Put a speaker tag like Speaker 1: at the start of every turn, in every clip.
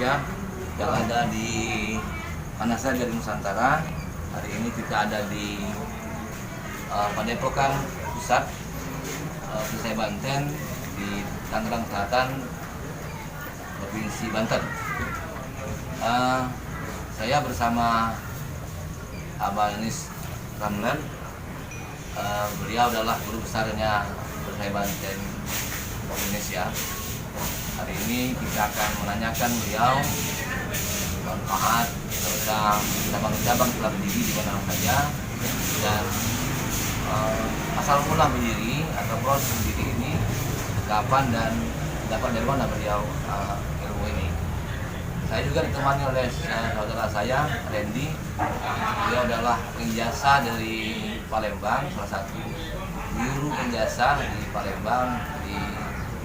Speaker 1: Indonesia yang ada di mana saja di Nusantara. Hari ini kita ada di Padepokan Pusat Perisai Banten di Tangerang Selatan, Provinsi Banten. Saya bersama Abah Nis Ramlan. Beliau adalah guru besarnya Perisai Banten Indonesia. Hari ini kita akan menanyakan beliau manfaat serta cabang-cabang telah berdiri di mana saja dan asal mula berdiri atau proses berdiri ini kapan dan dapat dari mana beliau ilmu ini. Saya juga ditemani oleh saudara saya Randy. Beliau adalah penjasa dari Palembang, salah satu guru penjasa di Palembang, di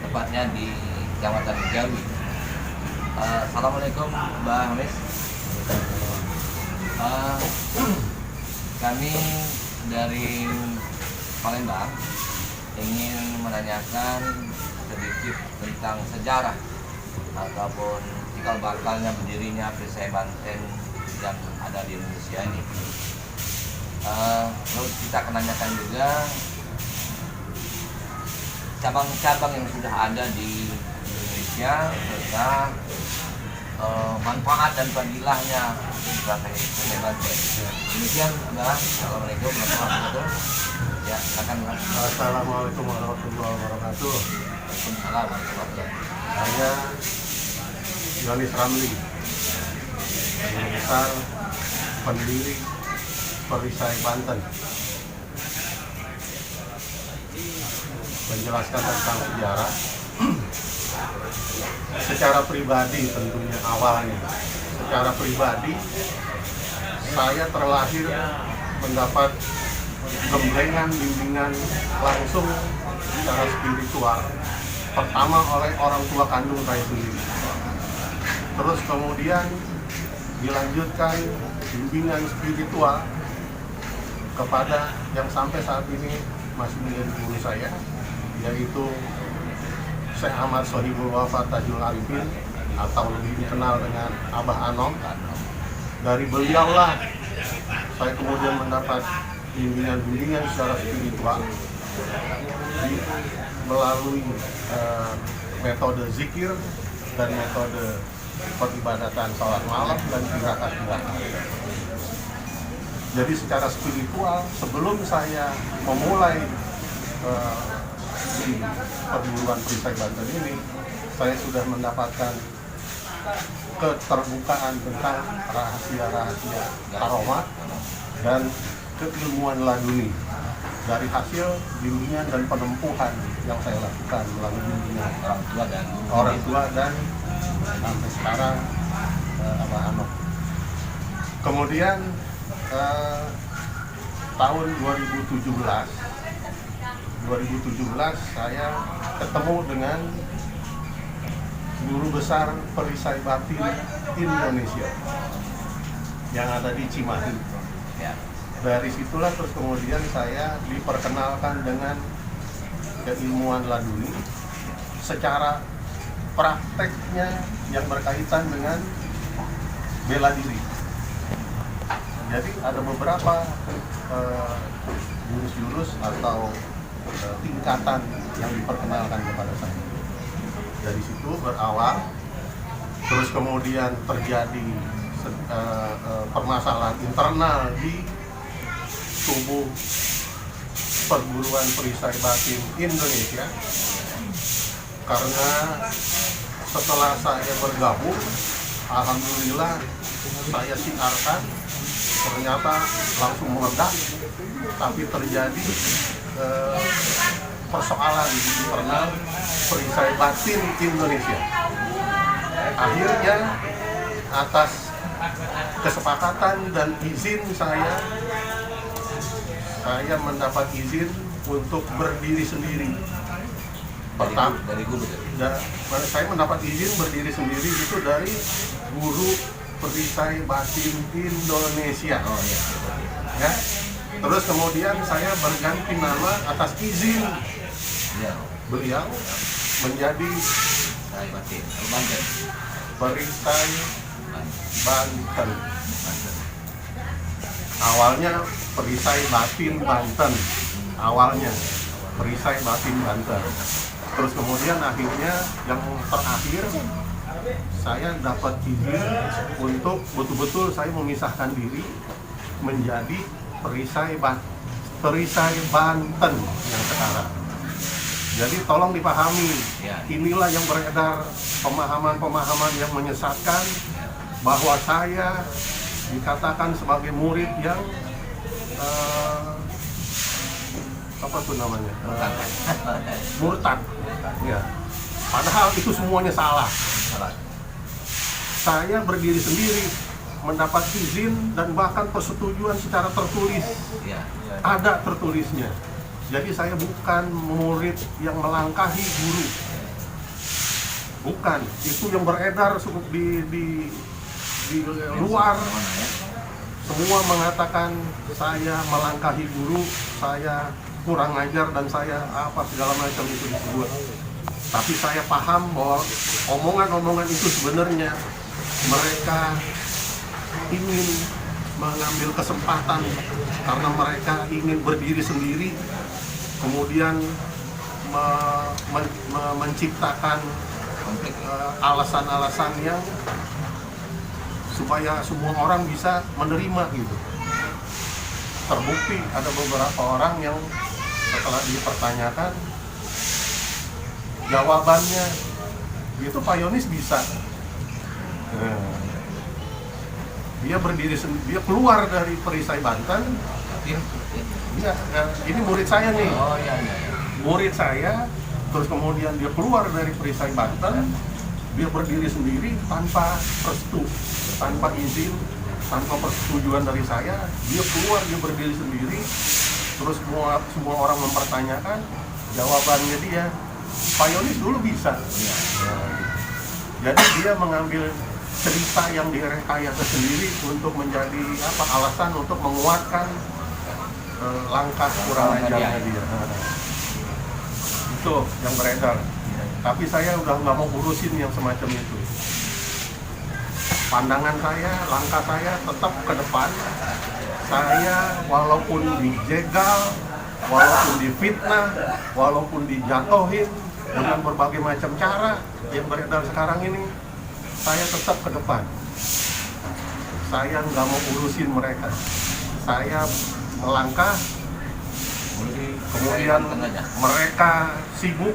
Speaker 1: tepatnya di Kecamatan Jawi. Assalamualaikum Mbak Hamis. Kami dari Palembang ingin menanyakan sedikit tentang sejarah ataupun cikal bakalnya berdirinya Perisai Banten yang ada di Indonesia ini. Terus kita akan menanyakan juga cabang-cabang yang sudah ada di Indonesia serta manfaat dan fadilahnya Perisai Banten. Demikian, Mbak. Assalamualaikum warahmatullahi wabarakatuh. Ya, silakan, Mbak.
Speaker 2: Assalamualaikum warahmatullahi wabarakatuh.
Speaker 1: Waalaikumsalam warahmatullahi wabarakatuh.
Speaker 2: Saya Yonis Ramli, guru besar pendiri Perisai Banten. Menjelaskan tentang sejarah secara pribadi, tentunya awalnya secara pribadi saya terlahir mendapat gemblengan bimbingan langsung secara spiritual pertama oleh orang tua kandung saya sendiri, terus kemudian dilanjutkan bimbingan spiritual kepada yang sampai saat ini masih menjadi guru saya, yaitu Syekh Ahmad Sohibul Wafa Tajul Arifin atau lebih dikenal dengan Abah Anom. Dari beliaulah saya kemudian mendapat bimbingan secara spiritual melalui metode zikir dan metode peribadatan salat malam dan tirakat-tirakat. Jadi secara spiritual sebelum saya memulai di perguruan Perisai Banten ini, saya sudah mendapatkan keterbukaan tentang rahasia-rahasia karomat dan keilmuan laduni dari hasil bimbingan dan penempuhan yang saya lakukan melalui bimbingan orang tua dan sampai sekarang Abah Anom. Kemudian tahun 2017 saya ketemu dengan guru besar Perisai Batin Indonesia yang ada di Cimahi. Dari situlah terus kemudian saya diperkenalkan dengan keilmuan laduni secara prakteknya yang berkaitan dengan bela diri. Jadi ada beberapa jurus-jurus atau tingkatan yang diperkenalkan kepada saya. Dari situ berawal, terus kemudian terjadi permasalahan internal di tubuh perguruan Perisai Batin Indonesia, karena setelah saya bergabung, alhamdulillah saya siarkan, ternyata langsung meledak, tapi terjadi persoalan di internal Perisai Batin Indonesia. Akhirnya atas kesepakatan dan izin saya mendapat izin untuk berdiri sendiri. Pertama
Speaker 1: dari guru
Speaker 2: saya mendapat izin berdiri sendiri itu dari guru Perisai Batin Indonesia.
Speaker 1: Oh iya.
Speaker 2: Ya. Terus kemudian saya berganti nama atas izin beliau menjadi
Speaker 1: Perisai Batin Banten.
Speaker 2: Perisai Banten. Awalnya Perisai Batin Banten. Awalnya Perisai Batin Banten. Terus kemudian akhirnya yang terakhir saya dapat izin untuk betul-betul saya memisahkan diri menjadi Perisai Banten yang sekarang. Jadi tolong dipahami, inilah yang beredar pemahaman-pemahaman yang menyesatkan bahwa saya dikatakan sebagai murid yang apa tuh namanya? Murtad. Ya. Padahal itu semuanya salah. Saya berdiri sendiri, mendapat izin dan bahkan persetujuan secara tertulis. Ada tertulisnya. Jadi saya bukan murid yang melangkahi guru. Bukan, itu yang beredar di luar. Semua mengatakan saya melangkahi guru, saya kurang ajar dan saya apa segala macam itu disebut. Tapi saya paham bahwa omongan-omongan itu sebenarnya mereka ingin mengambil kesempatan karena mereka ingin berdiri sendiri, kemudian menciptakan alasan-alasan yang supaya semua orang bisa menerima gitu. Terbukti ada beberapa orang yang setelah dipertanyakan jawabannya itu Pak Yonis bisa. Dia berdiri sendiri, dia keluar dari Perisai Banten. Iya, ini murid saya nih. Murid saya, terus kemudian dia keluar dari Perisai Banten, dia berdiri sendiri tanpa restu, tanpa izin, tanpa persetujuan dari saya. Dia keluar, dia berdiri sendiri. Terus semua orang mempertanyakan, jawabannya dia, Pak Yonis dulu bisa. Jadi dia mengambil cerita yang direkayasa sendiri untuk menjadi alasan untuk menguatkan langkah kurang ajarnya dia. Itu yang beredar. Tapi saya udah nggak mau urusin yang semacam itu. Pandangan saya, langkah saya tetap ke depan. Saya walaupun dijegal, walaupun difitnah, walaupun dijatuhin dengan berbagai macam cara yang beredar sekarang ini, saya tetap ke depan. Saya nggak mau urusin mereka. Saya melangkah, kemudian mereka sibuk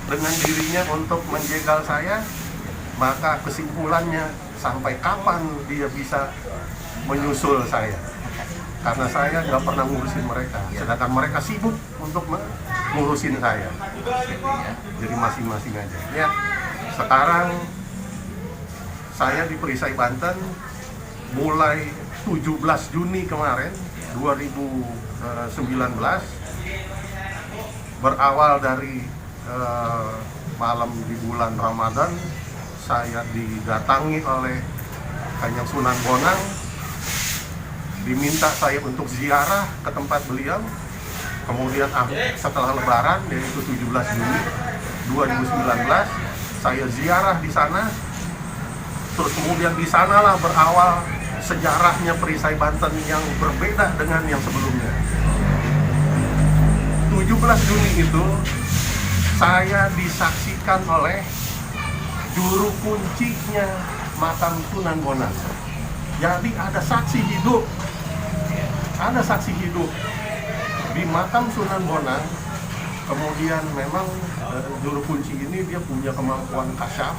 Speaker 2: dengan dirinya untuk menjegal saya, maka kesimpulannya sampai kapan dia bisa menyusul saya? Karena saya nggak pernah ngurusin mereka, sedangkan mereka sibuk untuk ngurusin saya. Jadi masing-masing aja. Ya, sekarang saya di Perisai Banten mulai 17 Juni kemarin 2019, berawal dari malam di bulan Ramadan, saya didatangi oleh Kanjeng Sunan Bonang, diminta saya untuk ziarah ke tempat beliau. Kemudian setelah Lebaran, yaitu 17 Juni 2019, saya ziarah di sana. Terus kemudian di sanalah berawal sejarahnya Perisai Banten yang berbeda dengan yang sebelumnya. 17 Juni itu saya disaksikan oleh juru kuncinya makam Sunan Bonang. Jadi ada saksi hidup. Ada saksi hidup di makam Sunan Bonang. Kemudian memang juru kunci ini dia punya kemampuan kasyaf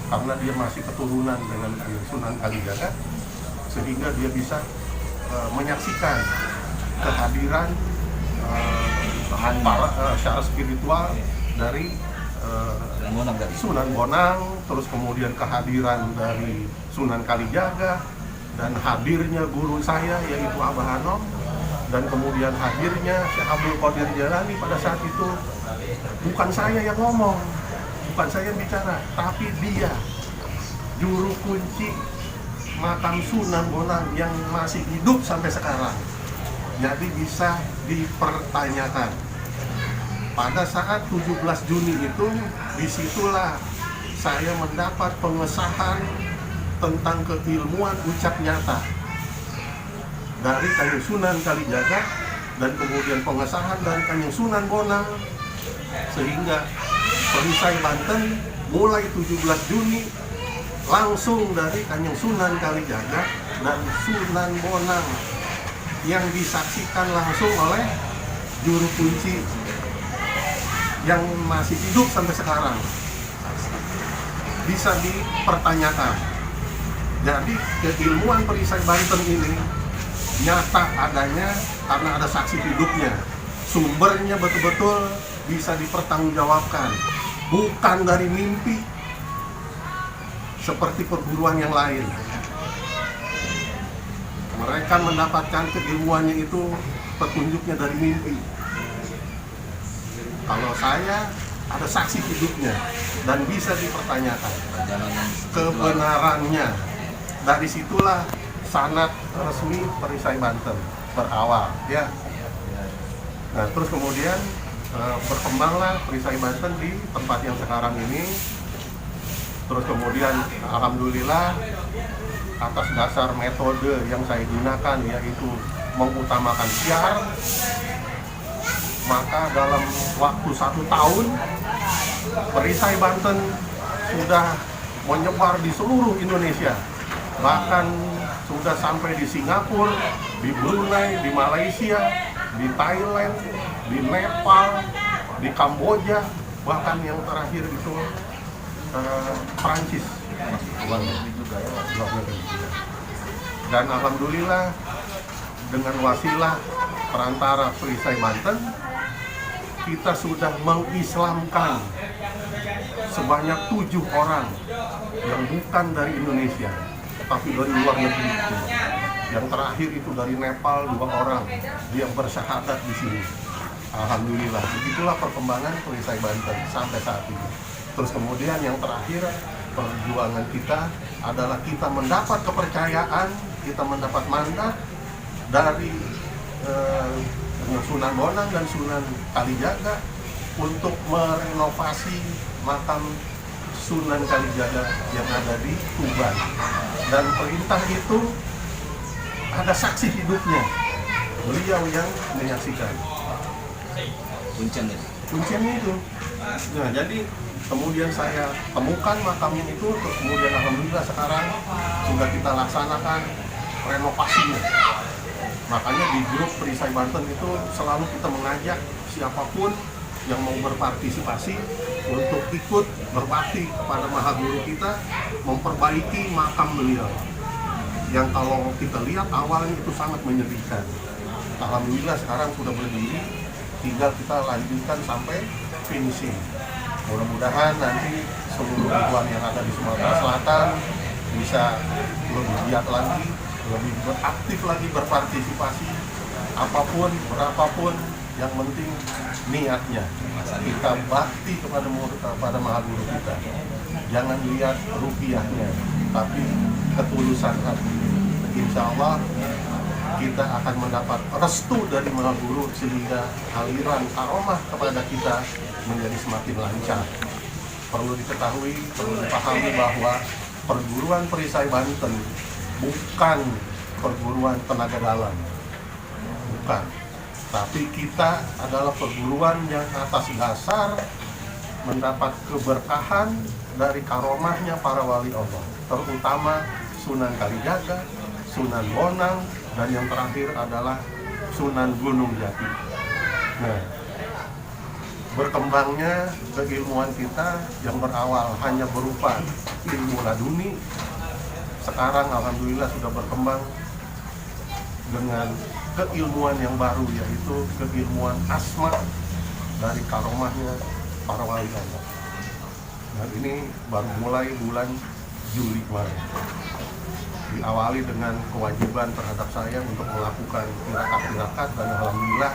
Speaker 2: karena dia masih keturunan dengan Sunan Kalijaga, sehingga dia bisa menyaksikan kehadiran secara spiritual dari Sunan Bonang, terus kemudian kehadiran dari Sunan Kalijaga, dan hadirnya guru saya yaitu Abah Hanom, dan kemudian hadirnya Syekh Abdul Qadir Jailani pada saat itu. Bukan saya yang ngomong, bukan saya yang bicara, tapi dia, juru kunci makam Sunan Bonang yang masih hidup sampai sekarang. Jadi bisa dipertanyakan. Pada saat 17 Juni itu, disitulah saya mendapat pengesahan tentang keilmuan ucap nyata dari Kanjeng Sunan Kalijaga dan kemudian pengesahan dari Kanjeng Sunan Bonang, sehingga Perisai Banten mulai 17 Juni langsung dari Kanjeng Sunan Kalijaga dan Sunan Bonang yang disaksikan langsung oleh juru kunci yang masih hidup sampai sekarang, bisa dipertanyakan. Jadi keilmuan Perisai Banten ini nyata adanya karena ada saksi hidupnya. Sumbernya betul-betul bisa dipertanggungjawabkan, bukan dari mimpi seperti perguruan yang lain. Mereka mendapatkan keilmuannya itu petunjuknya dari mimpi. Kalau saya ada saksi hidupnya dan bisa dipertanyakan kebenarannya. Dari situlah sanad resmi Perisai Banten berawal, ya. Nah, terus kemudian berkembanglah Perisai Banten di tempat yang sekarang ini. Terus kemudian alhamdulillah atas dasar metode yang saya gunakan, yaitu mengutamakan syiar, maka dalam waktu 1 tahun Perisai Banten sudah menyebar di seluruh Indonesia, bahkan sudah sampai di Singapura, di Brunei, di Malaysia, di Thailand, di Nepal, di Kamboja, bahkan yang terakhir itu Prancis. Dan alhamdulillah dengan wasilah perantara Perisai Banten, kita sudah mengislamkan sebanyak 7 orang yang bukan dari Indonesia, tapi dari luar negeri. Yang terakhir itu dari Nepal 2 orang yang bersyahadat di sini. Alhamdulillah, begitulah perkembangan Perisai Banten sampai saat ini. Terus kemudian yang terakhir, perjuangan kita adalah kita mendapat kepercayaan, kita mendapat mandat dari Sunan Bonang dan Sunan Kalijaga untuk merenovasi makam Sunan Kalijaga yang ada di Tuban. Dan perintah itu ada saksi hidupnya, beliau yang menyaksikan. Kuncinya itu. Nah, jadi kemudian saya temukan makamnya itu, terus kemudian alhamdulillah sekarang sudah kita laksanakan renovasinya. Makanya di grup Perisai Banten itu selalu kita mengajak siapapun yang mau berpartisipasi untuk ikut berbakti kepada Maha Guru kita, memperbaiki makam beliau. Yang kalau kita lihat awalnya itu sangat menyedihkan. Alhamdulillah sekarang sudah berdiri, tinggal kita lanjutkan sampai finishing. Mudah-mudahan nanti seluruh ribuan yang ada di Sumatera Selatan bisa lebih giat lagi, lebih beraktif lagi berpartisipasi, apapun, berapapun, yang penting niatnya. Kita bakti kepada Maha Guru kita. Jangan lihat rupiahnya, tapi ketulusan hati. Insya Allah kita akan mendapat restu dari Maha Guru sehingga aliran karomah kepada kita menjadi semakin lancar. Perlu diketahui, perlu dipahami bahwa perguruan Perisai Banten bukan perguruan tenaga dalam, bukan. Tapi kita adalah perguruan yang atas dasar mendapat keberkahan dari karomahnya para wali Allah, terutama Sunan Kalijaga, Sunan Bonang, dan yang terakhir adalah Sunan Gunung Jati. Nah, berkembangnya keilmuan kita yang berawal hanya berupa ilmu laduni, sekarang alhamdulillah sudah berkembang dengan keilmuan yang baru, yaitu keilmuan asma dari karomahnya para wali Allah. Dan ini baru mulai bulan Juli kemarin. Diawali dengan kewajiban terhadap saya untuk melakukan tirakat-tirakat, dan alhamdulillah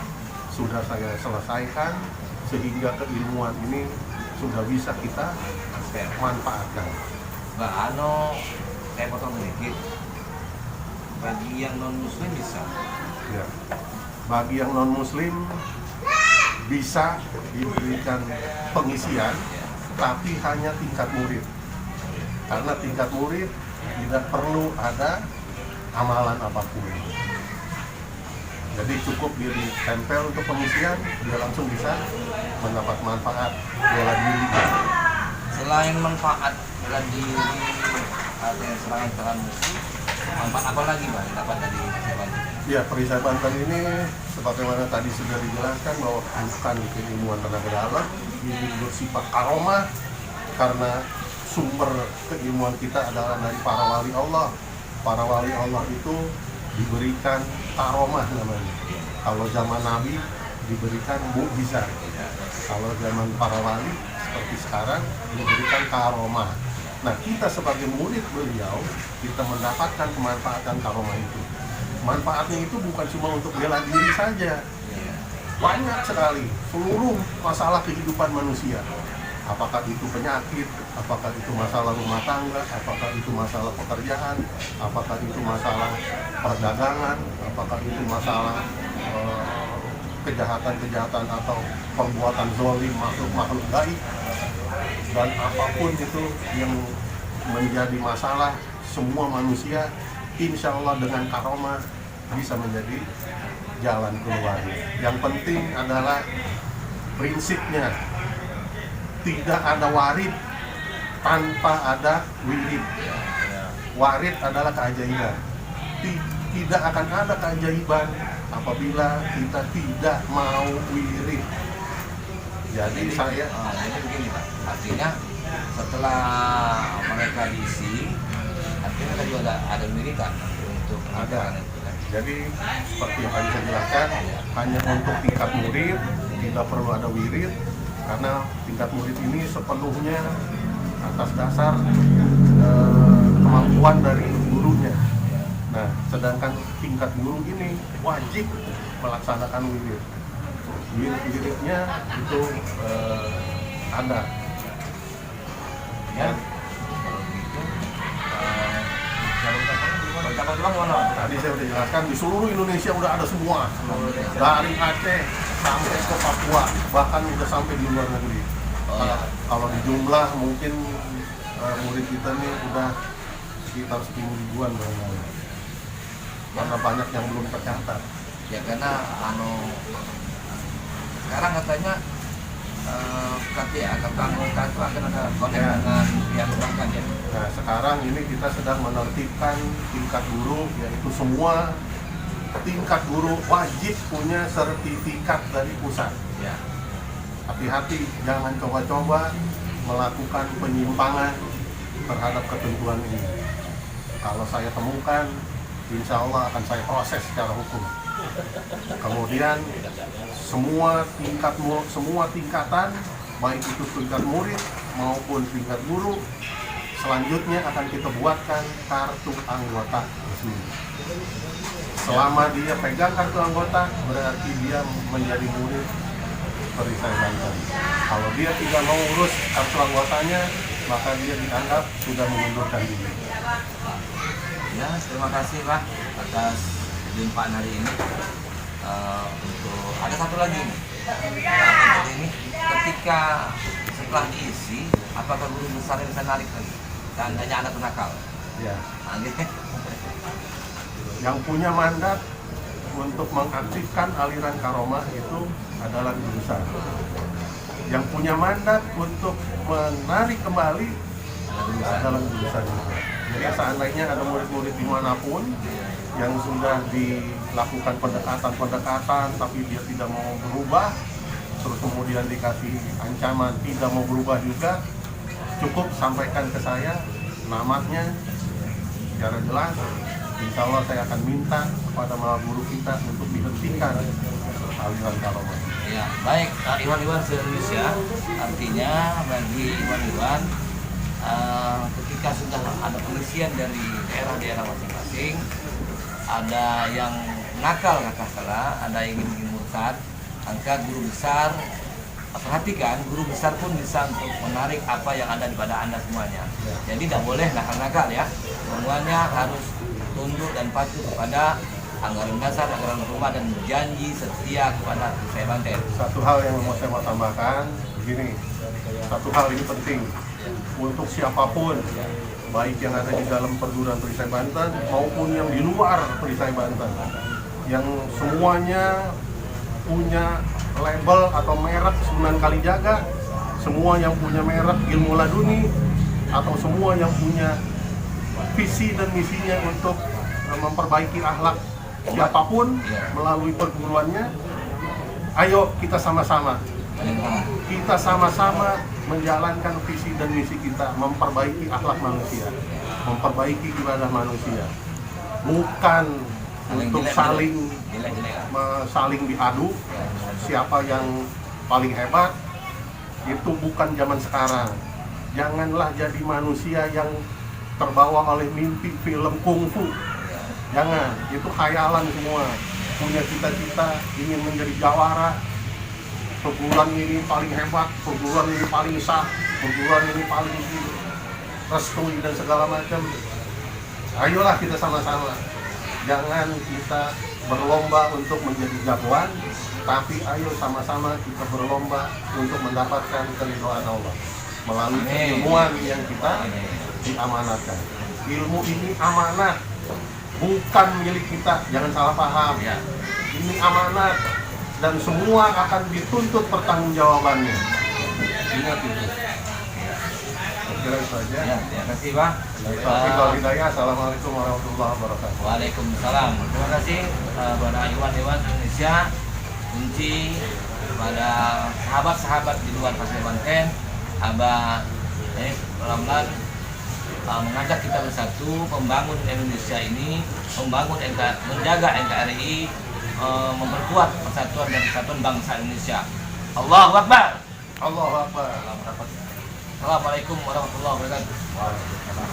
Speaker 2: sudah saya selesaikan, sehingga keilmuan ini sudah bisa kita manfaatkan.
Speaker 1: Mbak saya potong sedikit. Bagi yang non muslim bisa?
Speaker 2: Ya. Bagi yang non muslim bisa diberikan pengisian tapi hanya tingkat murid. Karena tingkat murid tidak perlu ada amalan apapun. Jadi cukup dia ditempel untuk pengisian, dia langsung bisa mendapat manfaat bela diri.
Speaker 1: Selain manfaat bela diri, artinya serangan musuh, manfaat apa lagi Pak yang dapat dari Perisai Banten?
Speaker 2: Ya, Perisai Banten ini sebagaimana tadi sudah dijelaskan bahwa bukan keilmuan tenaga dalam, ini bersifat karomah karena sumber keilmuan kita adalah dari para wali Allah. Para wali Allah itu diberikan karomah namanya. Kalau zaman Nabi diberikan mukjizat. Kalau zaman para wali seperti sekarang diberikan karomah. Nah, kita sebagai murid beliau, kita mendapatkan kemanfaatan karomah itu. Manfaatnya itu bukan cuma untuk bela diri saja. Banyak sekali, seluruh masalah kehidupan manusia. Apakah itu penyakit, apakah itu masalah rumah tangga, apakah itu masalah pekerjaan, apakah itu masalah perdagangan, apakah itu masalah kejahatan-kejahatan atau perbuatan zalim makhluk-makhluk gaib, dan apapun itu yang menjadi masalah semua manusia, insya Allah dengan karomah bisa menjadi jalan keluarnya. Yang penting adalah prinsipnya, tidak ada warid tanpa ada wirid. Warid adalah keajaiban. Tidak akan ada keajaiban apabila kita tidak mau wirid. Jadi saya
Speaker 1: jadi begini Pak, artinya setelah mereka diisi, artinya tadi ada wiridan untuk
Speaker 2: ada. Jadi seperti yang tadi saya jelaskan, hanya untuk tingkat murid, tidak perlu ada wirid, karena tingkat murid ini sepenuhnya atas dasar kemampuan dari gurunya. Nah, sedangkan tingkat guru ini wajib melaksanakan wirid. Wiridnya itu ada.
Speaker 1: Ya, kalau gitu, cabang-cabang mana?
Speaker 2: Tadi saya sudah jelaskan di seluruh Indonesia udah ada semua, dari Aceh sampai ke Papua, bahkan udah sampai di luar negeri. Kalau di jumlah mungkin murid kita nih udah sekitar 10 ribuan barangkali. Karena banyak yang belum tercatat.
Speaker 1: Ya karena sekarang katanya anggota itu akan ada konek dengan pihak perbankan ya.
Speaker 2: Nah, sekarang ini kita sedang menertibkan tingkat guru, yaitu semua tingkat guru wajib punya sertifikat dari pusat.
Speaker 1: Ya.
Speaker 2: Hati-hati, jangan coba-coba melakukan penyimpangan terhadap ketentuan ini. Kalau saya temukan, insya Allah akan saya proses secara hukum. Kemudian semua tingkatan, baik itu tingkat murid maupun tingkat guru, selanjutnya akan kita buatkan kartu anggota resmi. Selama dia pegang kartu anggota, berarti dia menjadi murid Perisai Banten. Kalau dia tidak mau urus kartu anggotanya, maka dia dianggap sudah mengundurkan diri.
Speaker 1: Ya, terima kasih Pak atas perjumpaan hari ini. Untuk ada satu lagi nih. Ini ketika setelah diisi, apakah guru besar bisa narik lagi? Dan hanya anak nakal.
Speaker 2: Ya.
Speaker 1: Gitu.
Speaker 2: Yang punya mandat untuk mengaktifkan aliran karomah itu adalah guru besar. Yang punya mandat untuk menarik kembali adalah guru besar. Jadi seandainya ada murid-murid dimanapun yang sudah dilakukan pendekatan tapi dia tidak mau berubah, terus kemudian dikasih ancaman tidak mau berubah juga, cukup sampaikan ke saya namanya secara jelas. Insya Allah saya akan minta kepada maha guru kita untuk dihentikan aliran karomah.
Speaker 1: Ya, baik Iwan-Iwan se-Indonesia, artinya bagi Iwan-Iwan ketika sudah ada pengisian dari daerah-daerah masing-masing, ada yang nakal nggak salah, ada yang ingin murtad, maka guru besar perhatikan, guru besar pun bisa untuk menarik apa yang ada di pada Anda semuanya. Jadi tidak boleh nakal-nakal ya, semuanya harus tunduk dan patuh kepada anggaran dasar, anggaran rumah, dan janji setia kepada Perisai Banten.
Speaker 2: Satu hal yang mau saya tambahkan, begini, satu hal ini penting untuk siapapun, baik yang ada di dalam perguruan perisai Banten maupun yang di luar perisai Banten, yang semuanya punya label atau merek Sunan Kalijaga, semua yang punya merek ilmu laduni, atau semua yang punya visi dan misinya untuk memperbaiki akhlak siapapun melalui perguruannya. Ayo kita sama-sama menjalankan visi dan misi kita, memperbaiki akhlak manusia, memperbaiki ibadah manusia, bukan untuk saling diadu siapa yang paling hebat. Itu bukan zaman sekarang. Janganlah jadi manusia yang terbawa oleh mimpi film kungfu. Jangan, itu khayalan semua. Punya cita-cita ingin menjadi jawara, perguruan ini paling hebat, perguruan ini paling sah, perguruan ini paling restui dan segala macam. Ayolah kita sama-sama. Jangan kita berlomba untuk menjadi jagoan, tapi ayo sama-sama kita berlomba untuk mendapatkan keridhaan Allah melalui ilmuwan yang kita diamanatkan. Ilmu ini amanat, bukan milik kita. Jangan salah paham. Ini amanat dan semua akan dituntut pertanggungjawabannya. Ingat itu. Kira itu aja.
Speaker 1: Terima kasih, Pak.
Speaker 2: Assalamualaikum warahmatullahi wabarakatuh.
Speaker 1: Waalaikumsalam. Terima kasih kepada Iwan Indonesia, kunci kepada sahabat-sahabat di luar Pasir Banten. Abah Ramlan mengajak kita bersatu membangun Indonesia ini, menjaga NKRI, memperkuat persatuan dan kesatuan bangsa Indonesia. Allahu Akbar.
Speaker 2: Allahu Akbar.
Speaker 1: Assalamualaikum warahmatullahi wabarakatuh. Waalaikumsalam.